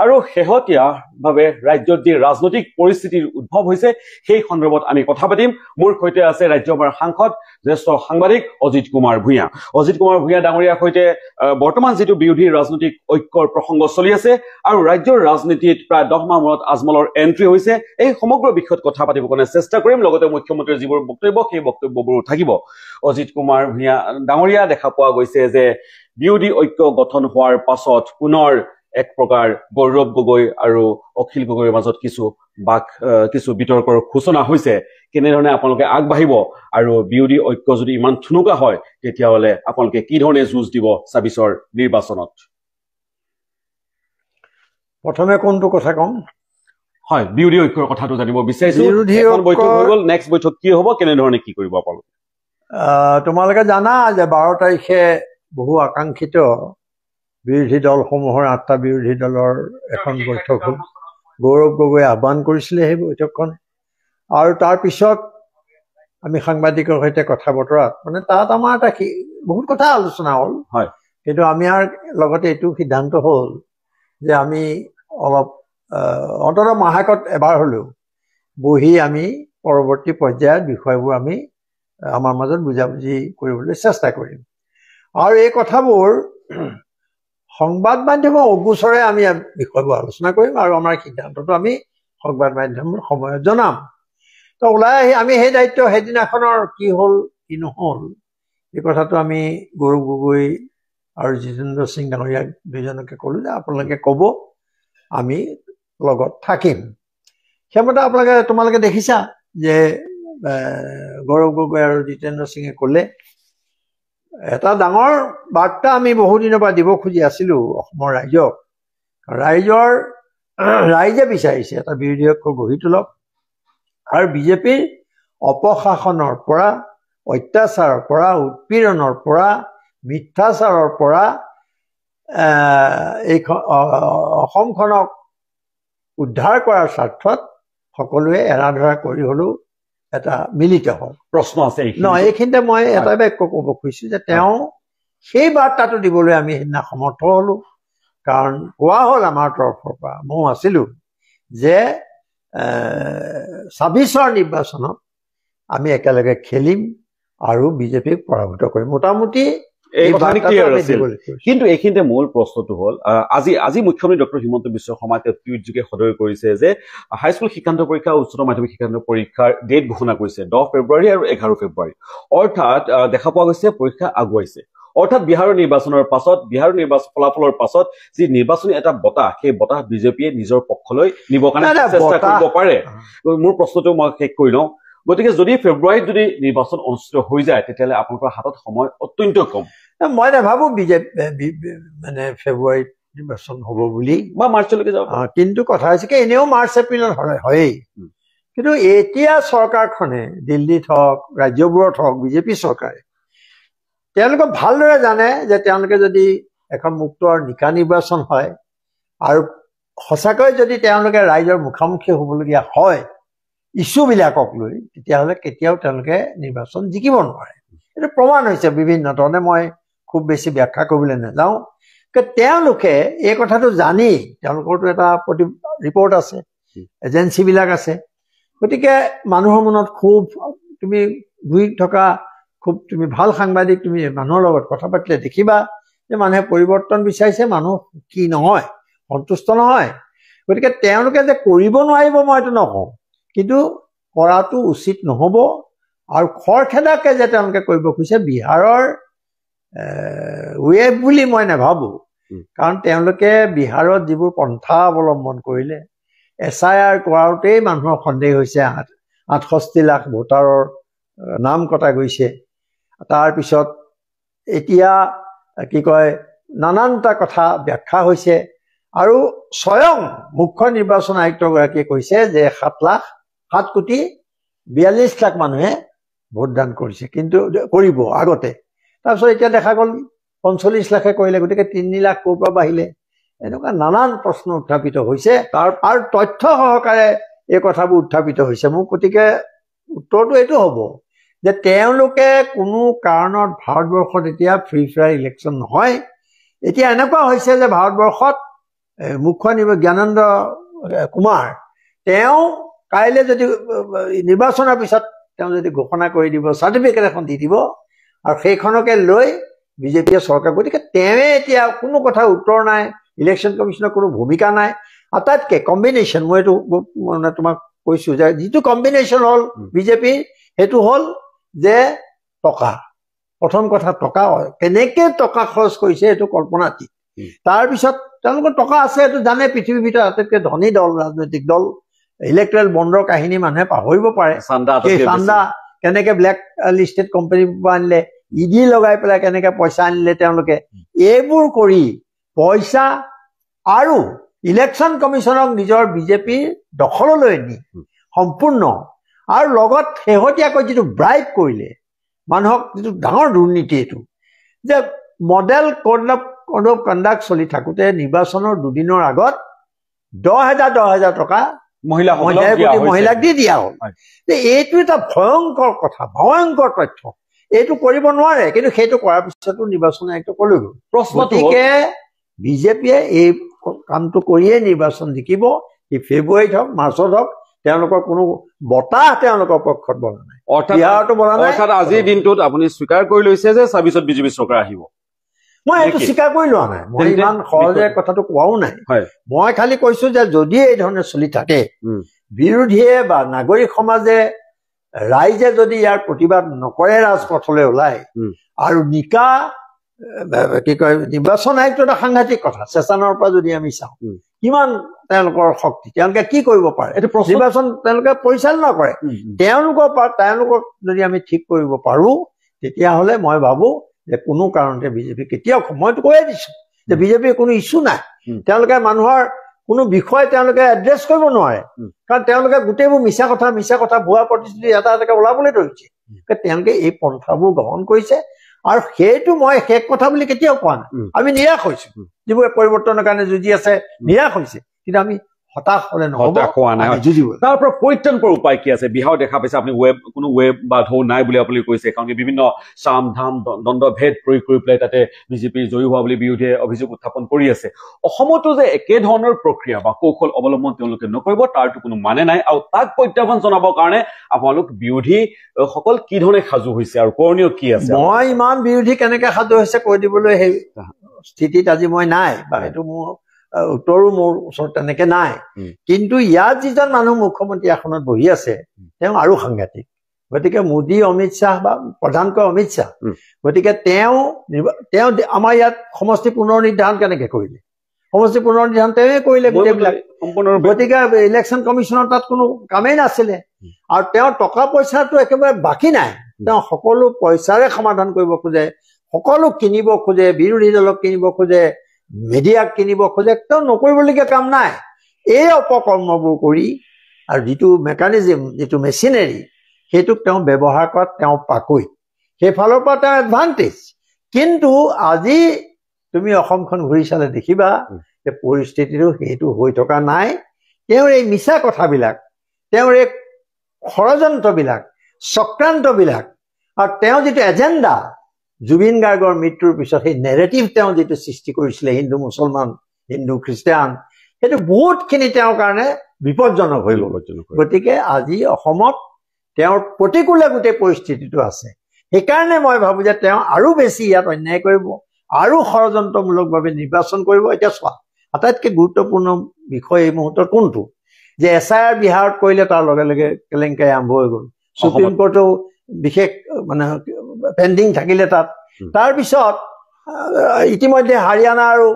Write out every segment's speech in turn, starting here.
আৰু শেহতীয়াভাৱে ৰাজ্যত যি ৰাজনৈতিক পৰিস্থিতিৰ উদ্ভৱ হৈছে সেই সন্দৰ্ভত আমি কথা পাতিম। মোৰ সৈতে আছে ৰাজ্যসভাৰ সাংসদ জ্যেষ্ঠ সাংবাদিক অজিত কুমাৰ ভূঞা। অজিত কুমাৰ ভূঞা ডাঙৰীয়াৰ সৈতে বৰ্তমান যিটো বিৰোধী ৰাজনৈতিক ঐক্যৰ প্ৰসংগ চলি আছে আৰু ৰাজ্যৰ ৰাজনীতিত প্ৰায় 10 মাহ মূৰত আজমলৰ এণ্ট্ৰি হৈছে, এই সমগ্ৰ বিষয়ত কথা পাতিবৰ কাৰণে চেষ্টা কৰিম। লগতে মুখ্যমন্ত্ৰীৰ যিবোৰ বক্তব্য সেই বক্তব্যবোৰো থাকিব। অজিত কুমাৰ ভূঞা ডাঙৰীয়া, দেখা পোৱা গৈছে যে বিৰোধী ঐক্য গঠন হোৱাৰ পাছত পুনৰ এক প্ৰকাৰ গৌৰৱ গগৈ আৰু অখিল গগৈৰ মাজত কিছু বিতৰ্কৰ সূচনা হৈছে। কেনেধৰণে আপোনালোকে আগবাঢ়িব আৰু বিৰোধী ঐক্য যদি ইমান থুনুকা হয় তেতিয়াহ'লে আপোনালোকে কি ধৰণে যুঁজ দিব ২৬ৰ নিৰ্বাচনত? প্ৰথমে কোনটো কথা ক'ম? হয়, বিৰোধী ঐক্যৰ কথাটো জানিব বিচাৰিছো। এখন বৈঠক হৈ গ'ল, নেক্সট বৈঠক কি হ'ব, কেনেধৰণে কি কৰিব আপোনালোকে? তোমালোকে জানা যে 12 তাৰিখে বহু আকাংক্ষিত বিৰোধী দলসমূহৰ 8টা বিৰোধী দলৰ এখন বৈঠক হ'ল। গৌৰৱ গগৈ আহ্বান কৰিছিলে সেই বৈঠকখন। আৰু তাৰপিছত আমি সাংবাদিকৰ সৈতে কথা বতৰাত মানে তাত আমাৰ এটা বহুত কথা আলোচনা হ'ল। হয়, কিন্তু আমি লগতে এইটো সিদ্ধান্ত হ'ল যে আমি অলপ অন্তত মাহেকত এবাৰ হ'লেও বহি আমি পৰৱৰ্তী পৰ্যায়ৰ বিষয়বোৰ আমি আমাৰ মাজত বুজাবুজি কৰিবলৈ চেষ্টা কৰিম। আৰু এই কথাবোৰ সংবাদ মাধ্যমৰ অগোচৰে আমি বিষয়বোৰ আলোচনা কৰিম আৰু আমাৰ সিদ্ধান্তটো আমি সংবাদ মাধ্যমৰ সময়ত জনাম। তো ওলাই আহি আমি সেই দায়িত্ব সেইদিনাখনৰ কি হ'ল কি নহ'ল এই কথাটো আমি গৌৰৱ গগৈ আৰু জিতেন্দ্ৰ সিং ডাঙৰীয়াক দুজনকে ক'লো যে আপোনালোকে ক'ব, আমি লগত থাকিম। সেইমতে তোমালোকে দেখিছা যে গৌৰৱ গগৈ আৰু জিতেন্দ্ৰ সিঙে ক'লে এটা ডাঙৰ বাৰ্তা আমি বহুদিনৰ পৰা দিব খুজি আছিলো অসমৰ ৰাইজক। ৰাইজে বিচাৰিছে এটা বিৰোধী ঐক্য গঢ়ি তোলক আৰু বিজেপিৰ অপশাসনৰ পৰা, অত্যাচাৰৰ পৰা, উৎপীড়নৰ পৰা, মিথ্যাচাৰৰ পৰা এই অসমখনক উদ্ধাৰ কৰাৰ স্বাৰ্থত সকলোৱে এৰাধৰা কৰি হ'লেও এটা মিলিত হওক। প্ৰশ্ন আছে এইখিনিতে মই এটা বাক্য ক'ব খুজিছো যে তেওঁ সেই বাৰ্তাটো দিবলৈ আমি সেইদিনা সমৰ্থ হলো। কাৰণ কোৱা হ'ল আমাৰ তৰফৰ পৰা, মই আছিলো যে ২৬ৰ নিৰ্বাচনত আমি একেলগে খেলিম আৰু বিজেপিক পৰাভূত কৰিম। মোটামুটি কিন্তু এইখিনিতে মূল প্ৰশ্নটো হ'ল আজি মুখ্যমন্ত্ৰী ডক্টৰ হিমন্ত বিশ্ব শৰ্মাই টুইটযোগে সদৰি কৰিছে যে হাইস্কুল শিক্ষান্ত পৰীক্ষা, উচ্চতৰ মাধ্যমিক শিক্ষান্ত পৰীক্ষাৰ ডেট ঘোষণা কৰিছে 10 ফেব্ৰুৱাৰী আৰু 11 ফেব্ৰুৱাৰী। অৰ্থাৎ দেখা পোৱা গৈছে পৰীক্ষা আগুৱাইছে। অৰ্থাৎ বিহাৰৰ নিৰ্বাচনৰ পাছত, বিহাৰৰ ফলাফলৰ পাছত যি নিৰ্বাচনী এটা বতাহ, সেই বতাহ বিজেপিয়ে নিজৰ পক্ষলৈ নিবৰ কাৰণে চেষ্টা কৰিব পাৰে। মোৰ প্ৰশ্নটো মই শেষ কৰি লওঁ। গতিকে যদি ফেব্ৰুৱাৰীত যদি নিৰ্বাচন অনুষ্ঠিত হৈ যায় তেতিয়াহ'লে আপোনালোকৰ হাতত সময় অত্যন্ত কম। মই নাভাবো বিজেপি মানে ফেব্ৰুৱাৰীত নিৰ্বাচন হ'ব বুলি বা মাৰ্চলৈকে যাব। কিন্তু কথা হৈছে কি এনেও মাৰ্চ এপ্ৰিলত হয়েই। কিন্তু এতিয়া চৰকাৰখনে দিল্লীত হওক, ৰাজ্যবোৰত হওক, বিজেপি চৰকাৰে তেওঁলোকে ভালদৰে জানে যে তেওঁলোকে যদি এখন মুক্ত আৰু নিকা নিৰ্বাচন হয় আৰু সঁচাকৈ যদি তেওঁলোকে ৰাইজৰ মুখামুখি হ'বলগীয়া হয় ইছ্যুবিলাকক লৈ, তেতিয়াহ'লে কেতিয়াও তেওঁলোকে নিৰ্বাচন জিকিব নোৱাৰে। এইটো প্ৰমাণ হৈছে বিভিন্ন ধৰণে। মই খুব বেছি ব্যাখ্যা কৰিবলৈ নাযাওঁ। তেওঁলোকে এই কথাটো জানি, তেওঁলোকৰতো এটা ৰিপৰ্ট আছে, এজেঞ্চিবিলাক আছে। গতিকে মানুহৰ মনত খুব, তুমি ঘূৰি থকা খুব তুমি ভাল সাংবাদিক, তুমি মানুহৰ লগত কথা পাতিলে দেখিবা যে মানুহে পৰিৱৰ্তন বিচাৰিছে, মানুহ কি নহয়, সন্তুষ্ট নহয়। গতিকে তেওঁলোকে যে কৰিব নোৱাৰিব মই এইটো নকওঁ, কিন্তু কৰাটো উচিত নহ'ব। আৰু খৰখেদাকে যে তেওঁলোকে কৰিব খুজিছে বিহাৰৰ ৱেব বুলি মই নাভাবো। কাৰণ তেওঁলোকে বিহাৰত যিবোৰ পন্থা অৱলম্বন কৰিলে, SIR কৰাওঁতেই মানুহৰ সন্দেহ হৈছে। 68 লাখ ভোটাৰৰ নাম কটা গৈছে। তাৰপিছত এতিয়া কি কয়, নানানটা কথা ব্যাখ্যা হৈছে। আৰু স্বয়ং মুখ্য নিৰ্বাচন আয়ুক্তগৰাকীয়ে কৈছে যে 7 কোটি 42 লাখ মানুহে ভোটদান কৰিছে, কিন্তু কৰিব আগতে। তাৰপিছত এতিয়া দেখা গ'ল 45 লাখে কৰিলে, গতিকে 3 লাখ ক'ৰ পৰা বাঢ়িলে? এনেকুৱা নানান প্ৰশ্ন উত্থাপিত হৈছে আৰু তথ্য সহকাৰে এই কথাবোৰ উত্থাপিত হৈছে মোক। গতিকে উত্তৰটো এইটো হ'ব যে তেওঁলোকে কোনো কাৰণত ভাৰতবৰ্ষত এতিয়া ফ্ৰী ফেয়াৰ ইলেকশ্যন নহয়। এতিয়া এনেকুৱা হৈছে যে ভাৰতবৰ্ষত মুখ্য জ্ঞানেন্দ্ৰ কুমাৰ তেওঁ কাইলৈ যদি নিৰ্বাচনৰ পিছত তেওঁ যদি ঘোষণা কৰি দিব চাৰ্টিফিকেট এখন দি দিব আৰু সেইখনকে লৈ বিজেপিয়ে চৰকাৰ গতিকে তেওঁৱে এতিয়া কোনো কথা উত্তৰ নাই ইলেকশ্যন কমিশ্যনৰ কোনো ভূমিকা নাই আটাইতকৈ কম্বিনেশ্যন মই এইটো মানে তোমাক কৈছো যে যিটো কম্বিনেশ্যন হ'ল বিজেপিৰ সেইটো হ'ল যে টকা প্ৰথম কথা টকা কেনেকৈ টকা খৰচ কৰিছে এইটো কল্পনাতীত তাৰপিছত তেওঁলোকৰ টকা আছে এইটো জানে পৃথিৱীৰ ভিতৰত আটাইতকৈ ধনী দল ৰাজনৈতিক দল ইলেক্ট্ৰেল বণ্ডৰ কাহিনী মানুহে পাহৰিব পাৰে চান্দা কেনেকে ব্লেক লিষ্টেড কোম্পানীৰ পৰা আনিলে ইডি লগাই পেলাই কেনেকে পইচা আনিলে তেওঁলোকে এইবোৰ কৰি পইচা আৰু ইলেকশ্যন কমিশ্যনক নিজৰ বিজেপিৰ দখললৈ নি সম্পূৰ্ণ আৰু লগত শেহতীয়াকৈ যিটো ব্ৰাইব কৰিলে মানুহক যিটো ডাঙৰ দুৰ্নীতি এইটো যে মডেল কোড অফ কণ্ডাক্ট চলি থাকোঁতে নিৰ্বাচনৰ দুদিনৰ আগত 10,000 টকা মহিলাক দি দিয়া হ'ল এইটো এটা ভয়ংকৰ কথা ভয়ংকৰ তথ্য এইটো কৰিব নোৱাৰে কিন্তু সেইটো কৰাৰ পিছতো নিৰ্বাচন আয়োগটো কলৈ গ'ল গতিকে বিজেপিয়ে এই কামটো কৰিয়ে নিৰ্বাচন জিকিব ই ফেব্ৰুৱাৰীত হওক মাৰ্চত হওক তেওঁলোকৰ কোনো বতাহ তেওঁলোকৰ পক্ষত বলা নাই অৰ্থাৎ আজিৰ দিনটোত আপুনি স্বীকাৰ কৰি লৈছে যে 26ত বিজেপি চৰকাৰ আহিব মই এইটো স্বীকাৰ কৰি লোৱা নাই মই ইমান সহজে কথাটো কোৱাও নাই মই খালি কৈছো যে যদি এই ধৰণে চলি থাকে বিৰোধীয়ে বা নাগৰিক সমাজে ৰাইজে যদি ইয়াৰ প্ৰতিবাদ নকৰে ৰাজপথলৈ ওলাই আৰু নিকা কি কয় নিৰ্বাচন আয়োগটো এটা সাংঘাতিক কথা চেচানৰ পৰা যদি আমি চাওঁ কিমান তেওঁলোকৰ শক্তি তেওঁলোকে কি কৰিব পাৰে এইটো নিৰ্বাচন তেওঁলোকে পৰিচালনা কৰে তেওঁলোকক যদি আমি ঠিক কৰিব পাৰো তেতিয়াহ'লে মই ভাবো যে কোনো কাৰণতে বিজেপি কেতিয়াও মইতো কৈয়ে দিছো যে বিজেপিৰ কোনো ইছ্যু নাই তেওঁলোকে মানুহৰ কোনো বিষয় তেওঁলোকে এড্ৰেছ কৰিব নোৱাৰে কাৰণ তেওঁলোকে গোটেইবোৰ মিছা কথা ভুৱা প্ৰতিশ্ৰুতি এটা এটাকে ওলাবলৈ ধৰিছে তেওঁলোকে এই পন্থাবোৰ গ্ৰহণ কৰিছে আৰু সেইটো মই শেষ কথা বুলি কেতিয়াও কোৱা নাই আমি নিৰাশ হৈছো যিবোৰ পৰিৱৰ্তনৰ কাৰণে যুঁজি আছে নিৰাশ হৈছে কিন্তু আমি হতাশ হলে নহব তাৰ পৰা পৰিত্ৰাণ পোৱাৰ উপায় কি আছে বিহাৰত দেখা পাইছে আপুনি কোনো ৱেব বা ঢৌ নাই বুলি আপুনি কৈছে কাৰণ বিভিন্ন চাম ধাম দণ্ডভেদ প্ৰয়োগ কৰি পেলাই তাতে বিজেপি জয়ী হোৱা বুলি বিৰোধীয়ে অভিযোগ উত্থাপন কৰি আছে অসমতো যে একে ধৰণৰ প্ৰক্ৰিয়া বা কৌশল অৱলম্বন তেওঁলোকে নকৰিব তাৰতো কোনো মানে নাই আৰু তাক প্ৰত্যাহ্বান জনাবৰ কাৰণে আপোনালোক বিৰোধী সকল কি ধৰণে সাজু হৈছে আৰু কৰণীয় কি আছে মই ইমান বিৰোধী কেনেকে সাজু হৈছে কৈ দিবলৈ সেই স্থিতিত আজি মই নাই বা সেইটো মোৰ উত্তৰো মোৰ ওচৰত তেনেকে নাই কিন্তু ইয়াত যিজন মানুহ মুখ্যমন্ত্ৰী আসনত বহি আছে তেওঁ আৰু সাংঘাতিক গতিকে মোদী অমিত শ্বাহ বা প্ৰধানকৈ অমিত শ্বাহ গতিকে তেওঁ আমাৰ ইয়াত সমষ্টি পুনৰ নিৰ্ধাৰণ কেনেকে কৰিলে সমষ্টি পুনৰ নিৰ্ধাৰণ তেওঁৱে কৰিলে গোটেইবিলাক গতিকে ইলেকশ্যন কমিশ্যনৰ তাত কোনো কামেই নাছিলে আৰু তেওঁৰ টকা পইচাটো একেবাৰে বাকী নাই তেওঁ সকলো পইচাৰে সমাধান কৰিব খোজে সকলো কিনিব খোজে বিৰোধী দলক কিনিব খোজে মিডিয়াক কিনিব খোজে তেওঁ নকৰিবলগীয়া কাম নাই এই অপকৰ্মবোৰ কৰি আৰু যিটো মেকানিজিম যিটো মেচিনেৰী সেইটোক তেওঁ ব্যৱহাৰ কৰাত তেওঁ পাকৈত সেইফালৰ পৰা তেওঁ এডভান্টেজ কিন্তু আজি তুমি অসমখন ঘূৰি চালে দেখিবা যে পৰিস্থিতিটো সেইটো হৈ থকা নাই তেওঁৰ এই মিছা কথাবিলাক তেওঁৰ এই ষড়যন্ত্ৰবিলাক চক্ৰান্তবিলাক আৰু তেওঁ যিটো এজেণ্ডা জুবিন গাৰ্গৰ মৃত্যুৰ পিছত সেই নেৰেটিভ তেওঁ যিটো সৃষ্টি কৰিছিলে হিন্দু মুছলমান হিন্দু খ্ৰীষ্টিয়ান সেইটো বহুতখিনি তেওঁৰ কাৰণে বিপদজনক হৈ গ'ল গতিকে আজি অসমত তেওঁৰ প্ৰতিকূলে গোটেই পৰিস্থিতিটো আছে সেইকাৰণে মই ভাবো যে তেওঁ আৰু বেছি ইয়াত অন্যায় কৰিব আৰু ষড়যন্ত্ৰমূলকভাৱে নিৰ্বাচন কৰিব এতিয়া চোৱা আটাইতকৈ গুৰুত্বপূৰ্ণ বিষয় এই মুহূৰ্তত কোনটো যে SIR বিহাৰত কৰিলে তাৰ লগে লগে কেলেংকাৰী আৰম্ভ হৈ গ'ল সুপ্ৰিম কোৰ্টেও বিশেষ মানে পেণ্ডিং থাকিলে তাত তাৰপিছত ইতিমধ্যে হাৰিয়ানা আৰু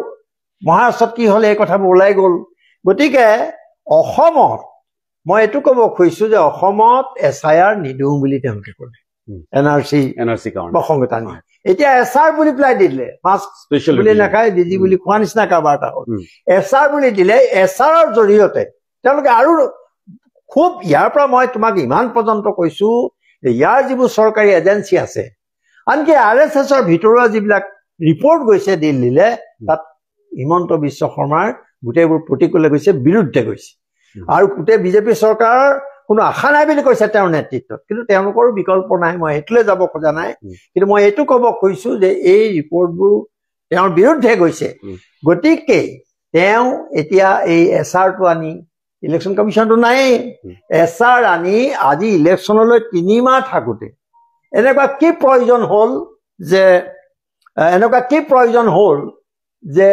মহাৰাষ্ট্ৰত কি হ'লে এই কথাবোৰ ওলাই গ'ল গতিকে অসমত মই এইটো ক'ব খুজিছো যে অসমত SIR নিদিওঁ বুলি তেওঁলোকে ক'লে NRC বসংগতা নহয় এতিয়া SR বুলি পেলাই দিলে মাস্ক বুলি নাখায় ডিজি বুলি খোৱা নিচিনা কাৰবাৰ এটা হ'ল SR বুলি দিলে SRৰ জৰিয়তে তেওঁলোকে আৰু খুব ইয়াৰ পৰা মই তোমাক ইমান পৰ্যন্ত কৈছো যে ইয়াৰ যিবোৰ চৰকাৰী এজেঞ্চি আছে আনকি RSSৰ ভিতৰুৱা যিবিলাক ৰিপৰ্ট গৈছে দিল্লীলৈ তাত হিমন্ত বিশ্ব শৰ্মাৰ গোটেইবোৰ প্ৰতিকূলে গৈছে বিৰুদ্ধে গৈছে আৰু গোটেই বিজেপি চৰকাৰৰ কোনো আশা নাই বুলি কৈছে তেওঁৰ নেতৃত্বত কিন্তু তেওঁলোকৰো বিকল্প নাই মই সেইটোলৈ যাব খোজা নাই কিন্তু মই এইটো ক'ব খুজিছো যে এই ৰিপৰ্টবোৰ তেওঁৰ বিৰুদ্ধে গৈছে গতিকে তেওঁ এতিয়া এই SR-টো আনি ইলেকশ্যন কমিশ্যনটো নায়েই SR আনি আজি ইলেকশ্যনলৈ 3 মাহ থাকোঁতে এনেকুৱা কি প্ৰয়োজন হ'ল যে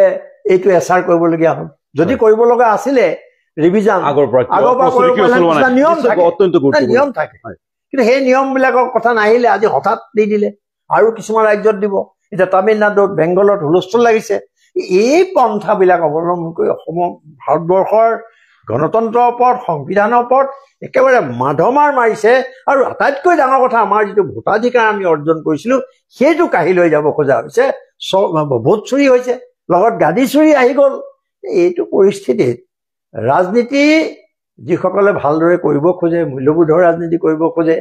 এইটো SR কৰিবলগীয়া হ'ল যদি কৰিব লগা আছিলে ৰিভিজন আগৰ পৰা নিয়ম থাকে কিন্তু সেই নিয়মবিলাকৰ কথা নাহিলে আজি হঠাৎ দি দিলে আৰু কিছুমান ৰাজ্যত দিব এতিয়া তামিলনাডুত বেংগলত হুলস্থুল লাগিছে এই পন্থাবিলাক অৱলম্বন কৰি অসমৰ ভাৰতবৰ্ষৰ গণতন্ত্ৰৰ ওপৰত সংবিধানৰ ওপৰত একেবাৰে মাধমাৰ মাৰিছে আৰু আটাইতকৈ ডাঙৰ কথা আমাৰ যিটো ভোটাধিকাৰ আমি অৰ্জন কৰিছিলোঁ সেইটো কাঢ়ি লৈ যাব খোজা হৈছে ভোট চুৰি হৈছে লগত গাদী চুৰি আহি গ'ল এইটো পৰিস্থিতিত ৰাজনীতি যিসকলে ভালদৰে কৰিব খোজে মূল্যবোধৰ ৰাজনীতি কৰিব খোজে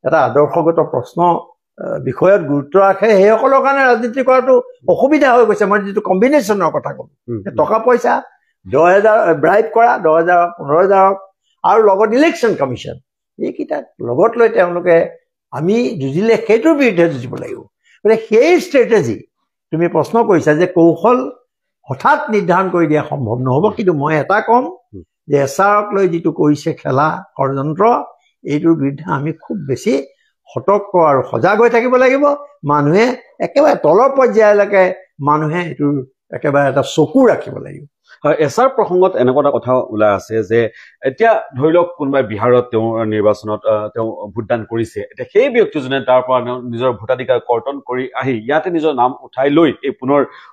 এটা আদৰ্শগত প্ৰশ্ন বিষয়ত গুৰুত্ব ৰাখে সেইসকলৰ কাৰণে ৰাজনীতি কৰাটো অসুবিধা হৈ গৈছে মই যিটো কম্বিনেশ্যনৰ কথা ক'লো টকা পইচা 10,000 ব্ৰাইব কৰা 10,000 15,000 আৰু লগত ইলেকশ্যন কমিশ্যন এইকেইটাক লগত লৈ তেওঁলোকে আমি যুঁজিলে সেইটোৰ বিৰুদ্ধে যুঁজিব লাগিব গতিকে সেই ষ্ট্ৰেটেজি তুমি প্ৰশ্ন কৰিছা যে কৌশল হঠাৎ নিৰ্ধাৰণ কৰি দিয়া সম্ভৱ নহ'ব কিন্তু মই এটা ক'ম যে SR-ক লৈ যিটো কৰিছে খেলা ষড়যন্ত্ৰ এইটোৰ বিৰুদ্ধে আমি খুব বেছি সতৰ্ক আৰু সজাগ হৈ থাকিব লাগিব মানুহে একেবাৰে তলৰ পৰ্যায়লৈকে মানুহে এইটোৰ একেবাৰে এটা চকু ৰাখিব লাগিব SR প্ৰসংগত এনেকুৱা এটা কথা ওলাই আছে যে এতিয়া ধৰি লওক কোনোবাই বিহাৰত তেওঁৰ নিৰ্বাচনত তেওঁ ভোটদান কৰিছে এতিয়া সেই ব্যক্তিজনে তাৰ পৰা নিজৰ ভোটাধিকাৰ কৰ্তন কৰি আহি ইয়াতে নিজৰ নাম উঠাই লৈ এই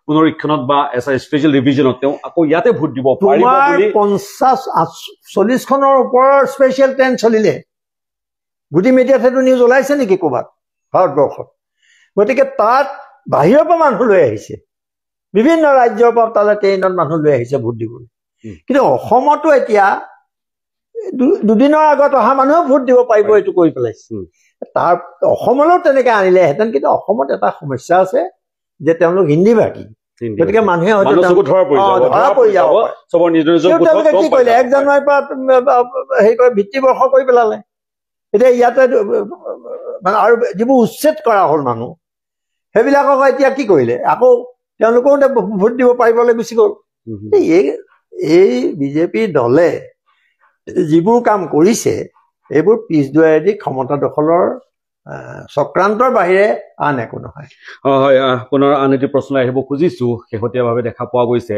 পুনৰীক্ষণত বা SR স্পেচিয়েল ৰিভিজনত তেওঁ আকৌ ইয়াতে ভোট দিব পাৰিব বুলি 50-40 খনৰ ওপৰৰ স্পেচিয়েল ট্ৰেইন চলিলে গুটি মিডিয়াত সেইটো নিউজ ওলাইছে নেকি ক'ৰবাত ভাৰতবৰ্ষত গতিকে তাত বাহিৰৰ পৰা মানুহ লৈ আহিছে বিভিন্ন ৰাজ্যৰ পৰা তালৈ ট্ৰেইনত মানুহ লৈ আহিছে ভোট দিবলৈ কিন্তু অসমতো এতিয়া দুদিনৰ আগত অহা মানুহে ভোট দিব পাৰিব এইটো কৰি পেলাইছে তাৰ অসমলৈও তেনেকৈ আনিলেহেঁতেন কিন্তু অসমত এটা সমস্যা আছে যে তেওঁলোক হিন্দী ভাষী গতিকে মানুহে ধৰা পৰি যাব তেওঁলোকে কি কৰিলে 1 জানুৱাৰীৰ পৰা হেৰি কৰি ভিত্তিবৰ্ষ কৰি পেলালে এতিয়া ইয়াতে মানে আৰু যিবোৰ উচ্ছেদ কৰা হ'ল মানুহ সেইবিলাকক এতিয়া কি কৰিলে আকৌ তেওঁলোকেও ভোট দিব পাৰিবলৈ গুচি গ'ল এই বিজেপি দলে যিবোৰ কাম কৰিছে এইবোৰ পিছদুৱাৰেদি ক্ষমতা দখলৰ চক্ৰান্তৰ বাহিৰে আন একো নহয় হয় পুনৰ আন এটি প্ৰশ্ন আহিব খুজিছো শেহতীয়াভাৱে দেখা পোৱা গৈছে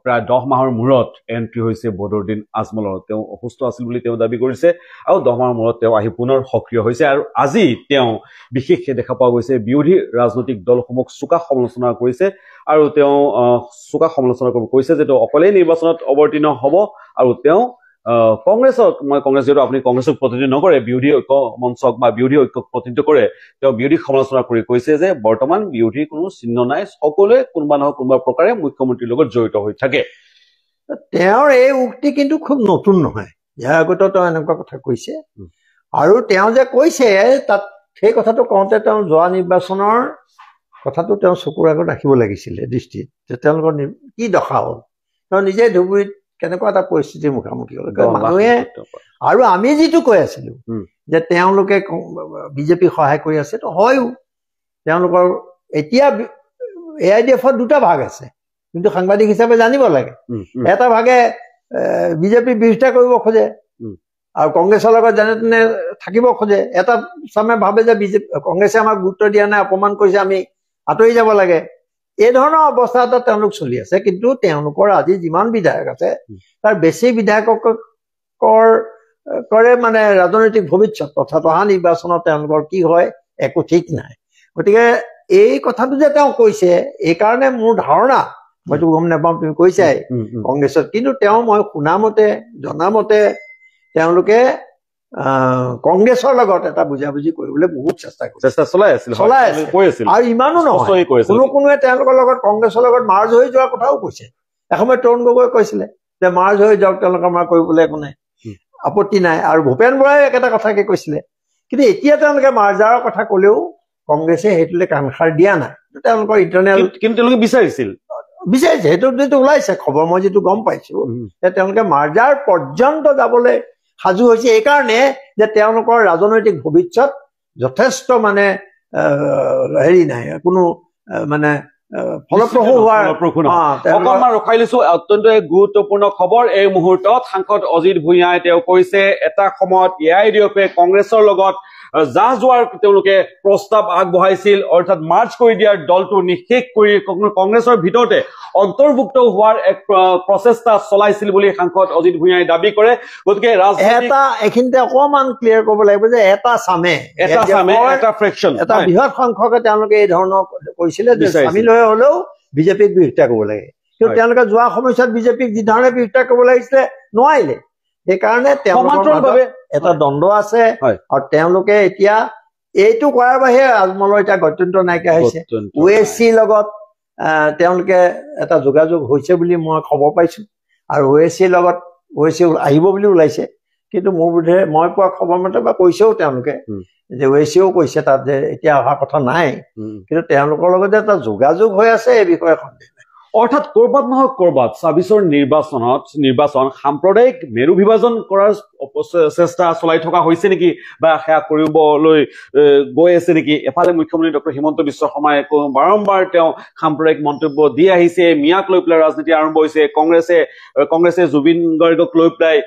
প্ৰায় 10 মাহৰ মূৰত এণ্ট্ৰি হৈছে বদৰুদ্দিন আজমলৰ তেওঁ অসুস্থ আছিল বুলি তেওঁ দাবী কৰিছে আৰু 10 মাহৰ মূৰত তেওঁ আহি পুনৰ সক্ৰিয় হৈছে আৰু আজি তেওঁ বিশেষকৈ দেখা পোৱা গৈছে বিৰোধী ৰাজনৈতিক দলসমূহক চোকা সমালোচনা কৰিছে আৰু তেওঁ চোকা সমালোচনা কৰিব কৈছে যে তেওঁ অকলেই নিৰ্বাচনত অৱতীৰ্ণ হ'ব আৰু তেওঁ কংগ্ৰেছক কংগ্ৰেছ যিহেতু আপুনি কংগ্ৰেছক প্ৰতিনিধিত্ব নকৰে বিৰোধী ঐক্য মঞ্চক বা বিৰোধী ঐক্যক প্ৰতিনিধিত্ব কৰে তেওঁ বিৰোধী সমালোচনা কৰি কৈছে যে বৰ্তমান বিৰোধীৰ কোনো চিহ্ন নাই সকলোৱে কোনোবা নহয় কোনোবা প্ৰকাৰে মুখ্যমন্ত্ৰীৰ লগত জড়িত হৈ থাকে তেওঁৰ এই উক্তি কিন্তু খুব নতুন নহয় ইয়াৰ আগতো তেওঁ এনেকুৱা কথা কৈছে আৰু তেওঁ যে কৈছে তাত সেই কথাটো কওঁতে তেওঁ যোৱা নিৰ্বাচনৰ কথাটো তেওঁ চকুৰ আগত ৰাখিব লাগিছিলে দৃষ্টিত যে তেওঁলোকৰ কি দশা হ'ল তেওঁ নিজে ধুবুৰীত কেনেকুৱা এটা পৰিস্থিতিৰ মুখামুখি হ'ল মানুহে আৰু আমি যিটো কৈ আছিলো যে তেওঁলোকে বিজেপি সহায় কৰি আছে তো হয়ও তেওঁলোকৰ এতিয়া AIDF-ত 2টা ভাগ আছে কিন্তু সাংবাদিক হিচাপে জানিব লাগে এটা ভাগে বিজেপি বিৰোধিতা কৰিব খোজে আৰু কংগ্ৰেছৰ লগত যেনে তেনে থাকিব খোজে এটা চামে ভাবে যে কংগ্ৰেছে আমাক গুৰুত্ব দিয়া নাই অপমান কৰিছে আমি আঁতৰি যাব লাগে এই ধৰণৰ অৱস্থা এটা তেওঁলোক চলি আছে কিন্তু তেওঁলোকৰ আজি যিমান বিধায়ক আছে তাৰ বেছি বিধায়কৰ মানে ৰাজনৈতিক ভৱিষ্যত অৰ্থাৎ অহা নিৰ্বাচনত তেওঁলোকৰ কি হয় একো ঠিক নাই গতিকে এই কথাটো যে তেওঁ কৈছে এইকাৰণে মোৰ ধাৰণা মইতো গম নাপাওঁ তুমি কৈছাই কংগ্ৰেছত কিন্তু তেওঁ মই শুনামতে জনামতে তেওঁলোকে কংগ্ৰেছৰ লগত এটা বুজাবুজি কৰিবলৈ বহুত চেষ্টা চলাই আছিল আৰু ইমানো নহয় কোনোৱে তেওঁলোকৰ লগত কংগ্ৰেছৰ লগত মাৰ্জ হৈ যোৱাৰ কথাও কৈছে এসময়ত তৰুণ গগৈ কৈছিলে যে মাৰ্জ হৈ যাওক তেওঁলোকে আমাৰ কৰিবলৈ একো নাই আপত্তি নাই আৰু ভূপেন বৰাই একেটা কথাকে কৈছিলে কিন্তু এতিয়া তেওঁলোকে মাৰ্জাৰৰ কথা ক'লেও কংগ্ৰেছে সেইটোলৈ কাণসাৰ দিয়া নাই তেওঁলোকৰ ইণ্টাৰনেল কিন্তু তেওঁলোকে বিচাৰিছে সেইটো যিটো ওলাইছে খবৰ মই যিটো গম পাইছো যে তেওঁলোকে মাৰ্জাৰ পৰ্যন্ত যাবলৈ সাজু হৈছে এইকাৰণে যে তেওঁলোকৰ ৰাজনৈতিক ভৱিষ্যত যথেষ্ট মানে হেৰি নাই কোনো মানে ফলপ্ৰসূ হোৱাৰ অকণমান ৰখাই লৈছো অত্যন্ত এক গুৰুত্বপূৰ্ণ খবৰ এই মুহূৰ্তত সাংসদ অজিত ভূঞাই তেওঁ কৈছে এটা সময়ত এআইডিএফে কংগ্ৰেছৰ লগত যা যোৱাৰ তেওঁলোকে প্ৰস্তাৱ আগবঢ়াইছিল অৰ্থাৎ মাৰ্চ কৰি দিয়াৰ দলটো নিষেধ কৰি কংগ্ৰেছৰ ভিতৰতে অন্তৰ্ভুক্ত হোৱাৰ এক প্ৰচেষ্টা চলাইছিল বুলি সাংসদ অজিত ভূঞাই দাবী কৰে গতিকে এটা এইখিনিতে অকণমান ক্লিয়াৰ কৰিব লাগিব যে এটা ফ্ৰেকশ্যন এটা বৃহৎ সংখ্যকে তেওঁলোকে এই ধৰণৰ কৈছিলে যে চামিল হৈ হলেও বিজেপিক বিৰোধিতা কৰিব লাগে কিন্তু তেওঁলোকে যোৱা সময়ছোৱাত বিজেপিক যি ধৰণে বিৰোধিতা কৰিব লাগিছিলে নোৱাৰিলে সেইকাৰণে তেওঁলোকৰ এটা দ্বন্দ্ব আছে আৰু তেওঁলোকে এতিয়া এইটো কৰাৰ বাহিৰে আজমলৰ এতিয়া গত্যন্তৰ নাইকিয়া হৈছে OACৰ লগত তেওঁলোকে এটা যোগাযোগ হৈছে বুলি মই খবৰ পাইছো আৰু OACৰ লগত OAC আহিব বুলি ওলাইছে কিন্তু মোৰ বোধে মই পোৱা খবৰ মতে বা কৈছেও তেওঁলোকে যে OACও কৈছে তাত যে এতিয়া অহা কথা নাই কিন্তু তেওঁলোকৰ লগত এটা যোগাযোগ হৈ আছে এই বিষয়ে সন্দেহ অৰ্থাৎ কৰবাত নহয় কৰবাত ২৬ৰ নিৰ্বাচন সাম্প্ৰদায়িক মেৰু বিভাজন কৰাৰ চেষ্টা চলাই থকা হৈছে নেকি বা সেয়া কৰিবলৈ গৈ আছে নেকি এফালে মুখ্যমন্ত্ৰী ডক্টৰ হিমন্ত বিশ্ব শৰ্মাই বাৰম্বাৰ তেওঁ সাম্প্ৰদায়িক মন্তব্য দি আহিছে মিয়াক লৈ পেলাই ৰাজনীতি আৰম্ভ হৈছে কংগ্ৰেছে জুবিন গাৰ্গক লৈ পেলাই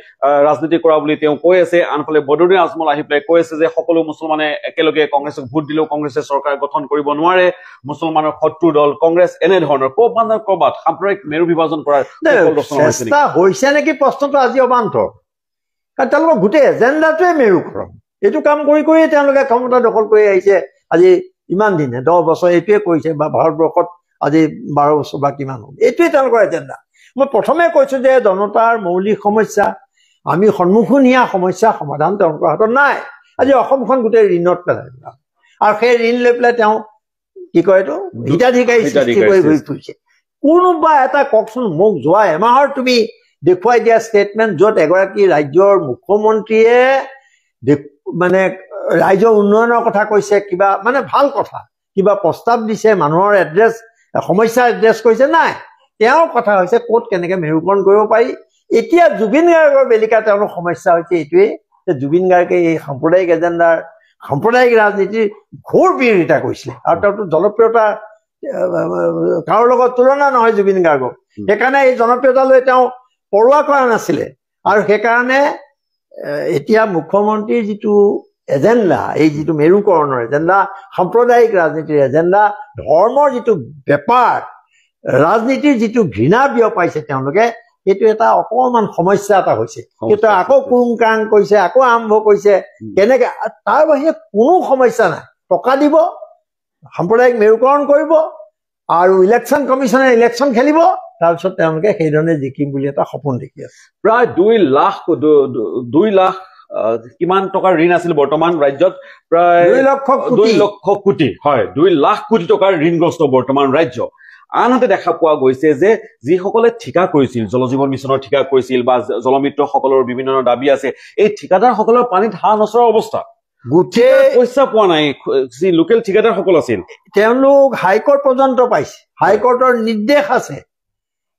ৰাজনীতি কৰা বুলি তেওঁ কৈ আছে আনফালে বদৰুদ্দিন আজমল আহি পেলাই কৈ আছে যে সকলো মুছলমানে একেলগে কংগ্ৰেছক ভোট দিলেও কংগ্ৰেছে চৰকাৰ গঠন কৰিব নোৱাৰে মুছলমানৰ শত্ৰু দল কংগ্ৰেছ এনেধৰণৰ কৰবাত সাম্প্ৰদায়িক মেৰু বিভাজন কৰাৰ চেষ্টা হৈছে নেকি প্ৰশ্নটো আজি অবান্তৰ কাৰণ তেওঁলোকৰ গোটেই এজেণ্ডাটোৱে মেৰুকৰণ এইটো কাম কৰি কৰিয়ে তেওঁলোকে ক্ষমতা দখল কৰি আহিছে আজি ইমান দিনে 10 বছৰ এইটোৱে কৰিছে বা ভাৰতবৰ্ষত আজি 12 বছৰ বা কিমান হ'ল এইটোৱে তেওঁলোকৰ এজেণ্ডা মই প্ৰথমে কৈছো যে জনতাৰ মৌলিক সমস্যা আমি সন্মুখীন হোৱা সমস্যা সমাধান তেওঁলোকৰ হাতত নাই আজি অসমখন গোটেই ঋণত পেলাই আৰু সেই ঋণ লৈ পেলাই তেওঁ কি কয় এইটো হিতাধিকাৰী সৃষ্টি কৰি ঘূৰি ফুৰিছে কোনোবা এটা কওকচোন মোক যোৱা এমাহৰ তুমি দেখুৱাই দিয়া ষ্টেটমেণ্ট য'ত এগৰাকী ৰাজ্যৰ মুখ্যমন্ত্ৰীয়ে মানে ৰাজ্যৰ উন্নয়নৰ কথা কৈছে কিবা মানে ভাল কথা কিবা প্ৰস্তাৱ দিছে মানুহৰ সমস্যা এড্ৰেছ কৰিছে নাই তেওঁৰ কথা হৈছে ক'ত কেনেকে মেৰুকৰণ কৰিব পাৰি এতিয়া জুবিন গাৰ্গৰ বেলিকা তেওঁলোকৰ সমস্যা হৈছে এইটোৱে যে জুবিন গাৰ্গে এই সাম্প্ৰদায়িক ৰাজনীতিৰ ঘোৰ বিৰোধিতা কৰিছিলে আৰু তেওঁতো জনপ্ৰিয়তা কাৰো লগত তুলনা নহয় জুবিন গাৰ্গক সেইকাৰণে এই জনপ্ৰিয়তা লৈ তেওঁ পৰোৱা কৰা নাছিলে আৰু সেইকাৰণে এতিয়া মুখ্যমন্ত্ৰীৰ যিটো এজেণ্ডা এই যিটো মেৰুকৰণৰ এজেণ্ডা সাম্প্ৰদায়িক ৰাজনীতিৰ এজেণ্ডা ধৰ্মৰ যিটো বেপাৰ ৰাজনীতিৰ যিটো ঘৃণা বিয়পাইছে তেওঁলোকে সেইটো এটা অকণমান সমস্যা এটা হৈছে কিন্তু আকৌ কুংকাং কৰিছে আকৌ আৰম্ভ কৰিছে কেনেকে তাৰ বাহিৰে কোনো সমস্যা নাই টকা দিব সাম্প্ৰদায়িক মেৰুকৰণ কৰিব আৰু ইলেকশ্যন কমিশ্যনে ইলেকশ্যন খেলিব তাৰপিছত তেওঁলোকে সেইধৰণে জিকিম বুলি এটা সপোন দেখি আছে প্ৰায় 2 লাখ কিমান টকাৰ ঋণ আছিল বৰ্তমান ৰাজ্যত প্ৰায় 2 লক্ষ কোটি হয় 2 লাখ কোটি টকাৰ ঋণগ্ৰস্ত বৰ্তমান ৰাজ্য আনহাতে দেখা পোৱা গৈছে যে যিসকলে ঠিকা কৰিছিল জলজীৱন মিছনৰ ঠিকা কৰিছিল বা জলমিত্ৰসকলৰ বিভিন্ন দাবী আছে এই ঠিকাদাৰসকলৰ পানীত হাঁহ নচৰাৰ অৱস্থা গোটেই পইচা পোৱা নাই যি লোকেল ঠিকাদাৰসকল আছিল তেওঁলোক হাইকোৰ্ট পৰ্যন্ত পাইছে হাইকোৰ্টৰ নিৰ্দেশ আছে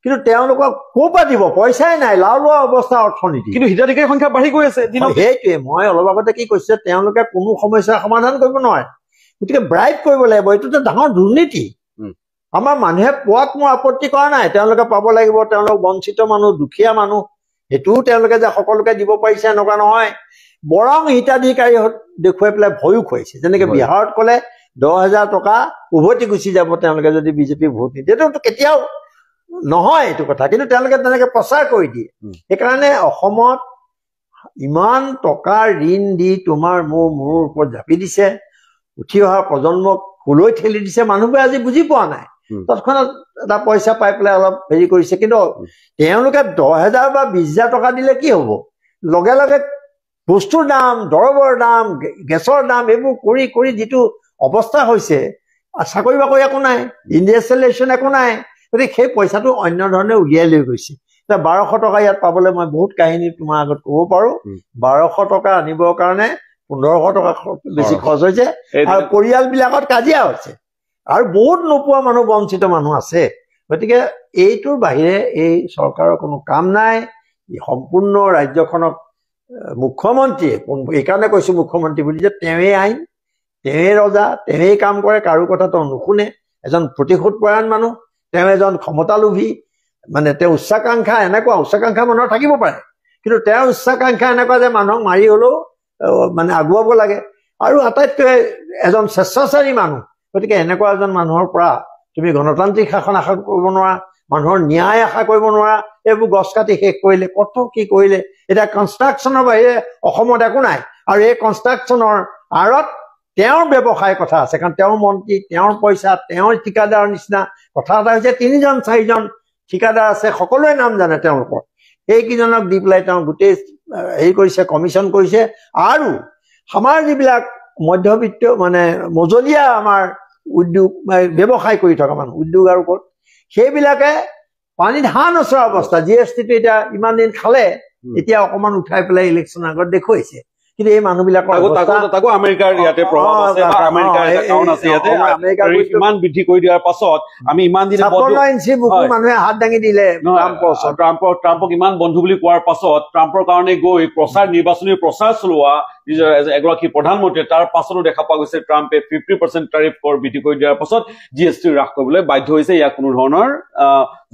কিন্তু তেওঁলোকক ক'ৰপৰা দিব পইচাই নাই লাওলোৱা অৱস্থা অৰ্থনীতি কিন্তু হিতাধিকাৰীৰ সংখ্যা বাঢ়ি গৈ আছে সেইটোৱে মই অলপ আগতে কি কৈছে তেওঁলোকে কোনো সমস্যাৰ সমাধান কৰিব নোৱাৰে গতিকে ব্ৰাইব কৰিব লাগিব এইটোতো ডাঙৰ দুৰ্নীতি আমাৰ মানুহে পোৱাত মোৰ আপত্তি কৰা নাই তেওঁলোকে পাব লাগিব তেওঁলোক বঞ্চিত মানুহ দুখীয়া মানুহ সেইটোও তেওঁলোকে যে সকলোকে দিব পাৰিছে এনেকুৱা নহয় বৰং হিতাধিকাৰী দেখুৱাই পেলাই ভয়ো খুৱাইছে যেনেকে বিহাৰত ক'লে 10,000 টকা উভতি গুচি যাব তেওঁলোকে যদি বিজেপি ভোট নিদিয়ে এইটো কেতিয়াও নহয় এইটো কথা কিন্তু তেওঁলোকে তেনেকে প্ৰচাৰ কৰি দিয়ে সেইকাৰণে অসমত ইমান টকা ঋণ দি তোমাৰ মোৰ ওপৰত জাপি দিছে উঠি অহা প্ৰজন্মক কলৈ ঠেলি দিছে মানুহবোৰে আজি বুজি পোৱা নাই তৎক্ষণাত এটা পইচা পাই পেলাই অলপ হেৰি কৰিছে কিন্তু তেওঁলোকে 10,000 বা 20,000 টকা দিলে কি হ'ব লগে লগে বস্তুৰ দাম দৰৱৰ দাম গেছৰ দাম এইবোৰ কৰি কৰি যিটো অৱস্থা হৈছে চাকৰি বাকৰি একো নাই ইণ্ডাষ্ট্ৰিয়েলাইজেশ্যন একো নাই গতিকে সেই পইচাটো অন্য ধৰণে উলিয়াই লৈ গৈছে এতিয়া 1200 টকা ইয়াত পাবলৈ মই বহুত কাহিনী তোমাৰ আগত ক'ব পাৰোঁ 1200 টকা আনিবৰ কাৰণে 1500 টকা বেছি খৰচ হৈছে আৰু পৰিয়ালবিলাকত কাজিয়া হৈছে আৰু বহুত নোপোৱা মানুহ বঞ্চিত মানুহ আছে গতিকে এইটোৰ বাহিৰে এই চৰকাৰৰ কোনো কাম নাই সম্পূৰ্ণ ৰাজ্যখনক মুখ্যমন্ত্ৰীয়ে এইকাৰণে কৈছো মুখ্যমন্ত্ৰী বুলি যে তেওঁৱেই আইন তেওঁৱেই ৰজা তেওঁৱেই কাম কৰে কাৰো কথাটো নুশুনে এজন প্ৰতিশোধপৰায়ণ মানুহ, তেওঁ এজন ক্ষমতালোভী, মানে তেওঁ উচ্চাকাংক্ষা এনেকুৱা, উচ্চাকাংক্ষা মানুহৰ থাকিব পাৰে, কিন্তু তেওঁৰ উচ্চাকাংক্ষা এনেকুৱা যে মানুহক মাৰি হলেও মানে আগুৱাব লাগে, আৰু আটাইতকৈ এজন স্বেচ্ছাচাৰী মানুহ। গতিকে এনেকুৱা এজন মানুহৰ পৰা তুমি গণতান্ত্ৰিক শাসন আশা কৰিব নোৱাৰা, মানুহৰ ন্যায় আশা কৰিব নোৱাৰা। এইবোৰ গছ কাটি শেষ কৰিলে, কত কি কৰিলে। এতিয়া কনষ্ট্ৰাকশ্যনৰ বাহিৰে অসমত একো নাই, আৰু এই কনষ্ট্ৰাকশ্যনৰ আঁৰত তেওঁৰ ব্যৱসায় কথা আছে, কাৰণ তেওঁৰ মন্ত্ৰী, তেওঁৰ পইচা, তেওঁৰ ঠিকাদাৰ নিচিনা কথা এটা হৈছে। 3জন 4জন ঠিকাদাৰ আছে, সকলোৱে নাম জানে তেওঁলোকৰ। সেইকেইজনক দি পেলাই তেওঁ গোটেই হেৰি কৰিছে, কমিশ্যন কৰিছে। আৰু আমাৰ যিবিলাক মধ্যবিত্ত মানে মজলীয়া আমাৰ উদ্যোগ ব্যৱসায় কৰি থকা মানুহ, উদ্যোগ আৰু ক'ত, সেইবিলাকে পানীত হাঁহ নচৰা অৱস্থা। GSTটো এতিয়া ইমান দিন খালে, এতিয়া অকমান উঠাই পেলাই ইলেকশ্যন আগত দেখুৱাইছে। কিন্তু এই মানুহবিলাকৰ তাকো আমেৰিকাৰ ইয়াতে প্ৰভাৱ আছে, আমেৰিকাৰ একাউণ্ট আছে ইয়াতে। ইমান বৃদ্ধি কৰি দিয়াৰ পাছত আমি ইমান দিন মানুহে হাত দাঙি দিলে ট্ৰাম্পক ইমান বন্ধু বুলি কোৱাৰ পাছত, ট্ৰাম্পৰ কাৰণে গৈ নিৰ্বাচনী প্ৰচাৰ চলোৱা নিজৰ এগৰাকী প্ৰধানমন্ত্ৰীয়ে, তাৰ পাছতো দেখা পোৱা গৈছে ট্ৰাম্পে 50% টাৰিফ কৰ বৃদ্ধি কৰি দিয়াৰ পাছত GST হ্ৰাস কৰিবলৈ বাধ্য হৈছে। ইয়াক কোনো ধৰণৰ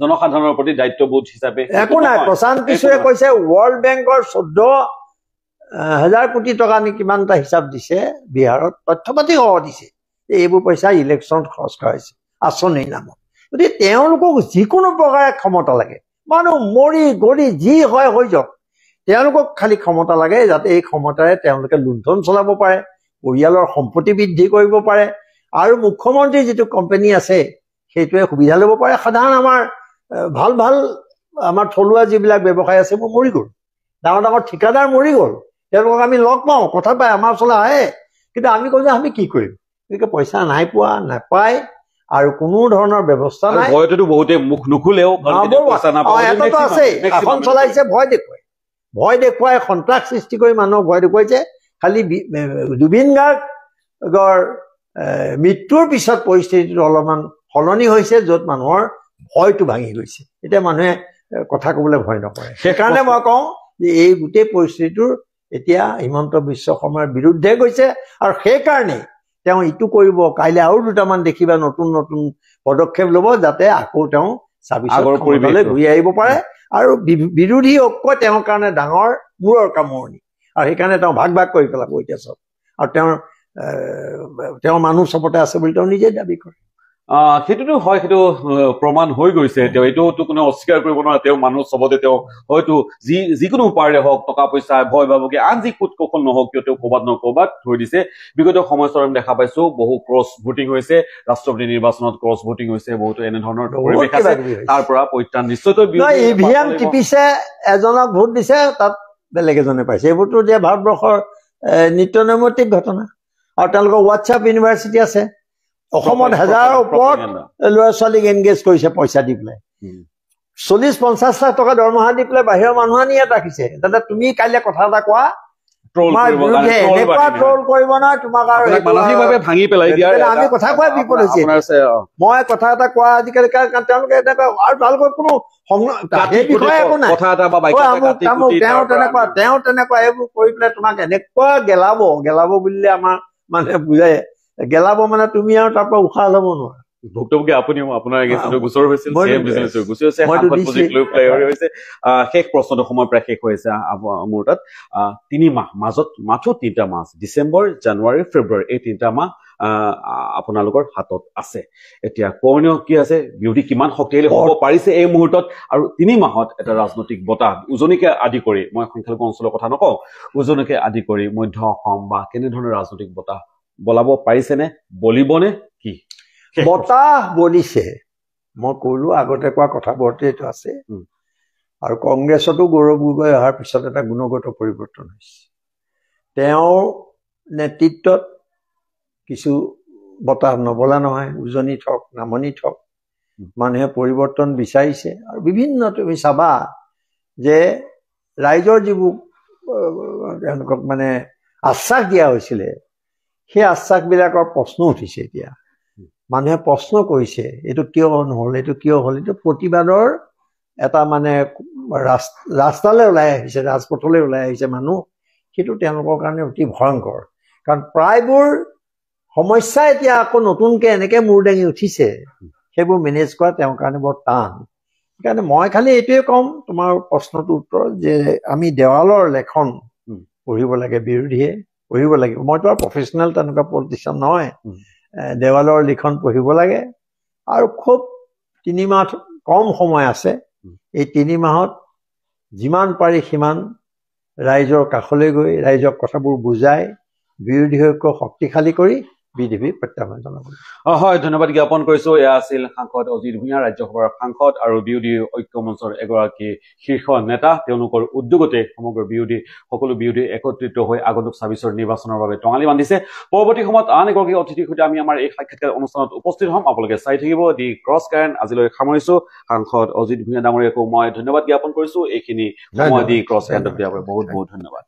জনসাধাৰণৰ প্ৰতি দায়িত্ববোধ হিচাপে একো নাই। প্ৰশান্ত কিশোৰে কৈছে ৱৰ্ল্ড বেংকৰ 14,000 কোটি টকা নে কিমান এটা হিচাপ দিছে বিহাৰত, তথ্যপাতি সহ দিছে। এইবোৰ পইচা ইলেকশ্যনত খৰচ কৰা হৈছে আঁচনিৰ নামত। গতিকে তেওঁলোকক যিকোনো প্ৰকাৰে ক্ষমতা লাগে, মানুহ মৰি গৰি যি হয় হৈ যাওক, তেওঁলোকক খালি ক্ষমতা লাগে, যাতে এই ক্ষমতাৰে তেওঁলোকে লুণ্ঠন চলাব পাৰে, পৰিয়ালৰ সম্পত্তি বৃদ্ধি কৰিব পাৰে, আৰু মুখ্যমন্ত্ৰীৰ যিটো কোম্পানী আছে সেইটোৱে সুবিধা ল'ব পাৰে। সাধাৰণ আমাৰ ভাল ভাল আমাৰ থলুৱা যিবিলাক ব্যৱসায় আছে মোৰ মৰি গ'ল, ডাঙৰ ডাঙৰ ঠিকাদাৰ মৰি গ'ল, তেওঁলোকক আমি লগ পাওঁ, কথা পাই আমাৰ ওচৰলৈ আহে, কিন্তু আমি কওঁ যে আমি কি কৰিম। গতিকে পইচা নাই পোৱা, নাপায়, আৰু কোনো ধৰণৰ ব্যৱস্থা নাই। হয়তো বহুতে মুখ নুখুলেও এটাতো আছে, শাসন চলাইছে ভয় দেখুৱাই সন্ত্ৰাস সৃষ্টি কৰি মানুহক ভয় দেখুৱাইছে। খালি জুবিন গাৰ্গৰ মৃত্যুৰ পিছত পৰিস্থিতিটো অলপমান সলনি হৈছে, য'ত মানুহৰ ভয়টো ভাঙি গৈছে। এতিয়া মানুহে কথা কবলৈ ভয় নকৰে। সেইকাৰণে মই কওঁ যে এই গোটেই পৰিস্থিতিটোৰ এতিয়া হিমন্ত বিশ্ব শৰ্মাৰ বিৰুদ্ধে গৈছে, আৰু সেইকাৰণে তেওঁ ইটো কৰিব, কাইলৈ আৰু দুটামান দেখিবা নতুন নতুন পদক্ষেপ ল'ব, যাতে আকৌ তেওঁ পৰিৱেশলৈ ঘূৰি আহিব পাৰে। আৰু বিৰোধী ঐক্য তেওঁৰ কাৰণে ডাঙৰ মূৰৰ কামৰণি, আৰু সেইকাৰণে তেওঁ ভাগ ভাগ কৰি পেলাব এতিয়া চব। আৰু তেওঁৰ মানুহ চবতে আছে বুলি তেওঁ নিজে দাবী কৰে। সেইটোতো হয়, সেইটো প্ৰমাণ হৈ গৈছে। তেওঁ এইটোতো কোনো অস্বীকাৰ কৰিব নোৱাৰে, তেওঁ মানুহ চবতে তেওঁ হয়তো যিকোনো উপায়েৰে হওক, টকা পইচা ভয় ভাবকে আন যি কুট কৌশল নহওক কিয় তেওঁ ক'ৰবাত নহয় ক'ৰবাত থৈ দিছে। বিগত সময়ছোৱাত আমি দেখা পাইছো বহু ক্ৰছ ভোটিং হৈছে, ৰাষ্ট্ৰপতি নিৰ্বাচনত ক্ৰছ ভোটিং হৈছে, বহুতো এনেধৰণৰ পৰিৱেশ আছে। তাৰ পৰা পৰিত্ৰাণ নিশ্চয়কৈ EVM টিপিছে, এজনক ভোট দিছে, তাত বেলেগ এজনে পাইছে। এইবোৰতো এতিয়া ভাৰতবৰ্ষৰ নিত্য নৈমিত্তিক ঘটনা। আৰু তেওঁলোকৰ হোৱাটছআপ ইউনিভাৰ্চিটি আছে, অসমত 1000ৰ ওপৰত ল'ৰা ছোৱালীক এনগেজ কৰিছে পইচা দি পেলাই, 40-50 লাখ টকা দৰমহা দি পেলাই বাহিৰৰ মানুহ আনি ইয়াত ৰাখিছে, যাতে তুমি কাইলৈ কথা এটা কোৱা, এনেকুৱা ট্ৰল কৰিব নহয় তোমাক, আৰু ভাঙি পেলাই দিয়া। আমি কথা কোৱা বিপদ হৈছে। মই কথা এটা কোৱা আজিকালি তেওঁলোকে এনেকুৱা, আৰু তেওঁলোকৰ কোনো বিষয়ে একো নাই, তেওঁ তেনেকুৱা এইবোৰ কৰি পেলাই তোমাক এনেকুৱা গেলাব বুলিলে আমাৰ মানুহে বুজাই, গেলাব মানে তুমি আৰু তাৰ পৰা উশাহ ল'ব নোৱাৰা। ভুক্তভোগী আপুনিও, আপোনাৰ গোচৰ হৈছিল, শেষ প্ৰশ্নটো সময় প্ৰায় শেষ হৈছে মোৰ তাত। 3 মাহ মাজত, মাথো 3টা মাহ আছে, ডিচেম্বৰ, জানুৱাৰী, ফেব্ৰুৱাৰী, এই 3টা মাহ আপোনালোকৰ হাতত আছে। এতিয়া কৰণীয় কি আছে, বিৰোধী কিমান শক্তিশালী হ'ব পাৰিছে এই মুহূৰ্তত, আৰু 3 মাহত এটা ৰাজনৈতিক বতাহ উজনিকে আদি কৰি, মই সংখ্যালঘু অঞ্চলৰ কথা নকওঁ, উজনিকে আদি কৰি মধ্য অসম বা কেনেধৰণৰ ৰাজনৈতিক বতাহ বলাব পাৰিছেনে, বলিবনে কি? বতাহ বলিছে, মই কলো আগতে কোৱা কথাবোৰতে এইটো আছে। আৰু কংগ্ৰেছতো গৌৰৱ গগৈ অহাৰ পিছত এটা গুণগত পৰিৱৰ্তন হৈছে। তেওঁৰ নেতৃত্বত কিছু বতাহ নবলা নহয়, উজনিত হওক নামনিত হওক মানুহে পৰিৱৰ্তন বিচাৰিছে। আৰু বিভিন্ন তুমি চাবা যে ৰাইজৰ যিবোৰ তেওঁলোকক মানে আশ্বাস দিয়া হৈছিলে, সেই আশ্বাসবিলাকৰ প্ৰশ্ন উঠিছে। এতিয়া মানুহে প্ৰশ্ন কৰিছে, এইটো কিয় নহ'ল, এইটো কিয় হ'ল। এইটো প্ৰতিবাদৰ এটা মানে ৰাস্তালৈ ওলাই আহিছে, ৰাজপথলৈ ওলাই আহিছে মানুহ। সেইটো তেওঁলোকৰ কাৰণে অতি ভয়ংকৰ, কাৰণ প্ৰায়বোৰ সমস্যা এতিয়া আকৌ নতুনকে এনেকে মূৰ দাঙি উঠিছে সেইবোৰ মেনেজ কৰা তেওঁৰ কাৰণে বৰ টান সেইকাৰণে মই খালি এইটোৱে ক'ম তোমাৰ প্ৰশ্নটোৰ উত্তৰ যে আমি দেৱালৰ লেখন পঢ়িব লাগে বিৰোধীয়ে পঢ়িব লাগিব মইতো আৰু প্ৰফেচনেল তেনেকুৱা পলিটিচিয়ান নহয় দেৱালৰ লিখন পঢ়িব লাগে আৰু খুব 3 মাহ কম সময় আছে এই 3 মাহত যিমান পাৰি সিমান ৰাইজৰ কাষলৈ গৈ ৰাইজক কথাবোৰ বুজাই বিৰোধী ঐক্য শক্তিশালী কৰি বিজেপি প্ৰত্যাহ্বান জনাব হয় ধন্যবাদ জ্ঞাপন কৰিছো এয়া আছিল সাংসদ অজিত ভূঞা ৰাজ্যসভাৰ সাংসদ আৰু বিৰোধী ঐক্য মঞ্চৰ এগৰাকী শীৰ্ষ নেতা তেওঁলোকৰ উদ্যোগতে সমগ্ৰ সকলো বিৰোধী একত্ৰিত হৈ আগন্তুক ২৬ৰ নিৰ্বাচনৰ বাবে টঙালি বান্ধিছে পৰৱৰ্তী সময়ত আন এগৰাকী অতিথিৰ সৈতে আমি আমাৰ এই সাক্ষাৎকাৰ অনুষ্ঠানত উপস্থিত হ'ম আপোনালোকে চাই থাকিব দি ক্ৰছ কাৰেণ্ট আজিলৈ সামৰিছো সাংসদ অজিত ভূঞা ডাঙৰীয়াকো মই ধন্যবাদ জ্ঞাপন কৰিছো এইখিনি সময় দি ক্ৰছ কাৰেণ্টক দিয়াৰ বাবে বহুত বহুত ধন্যবাদ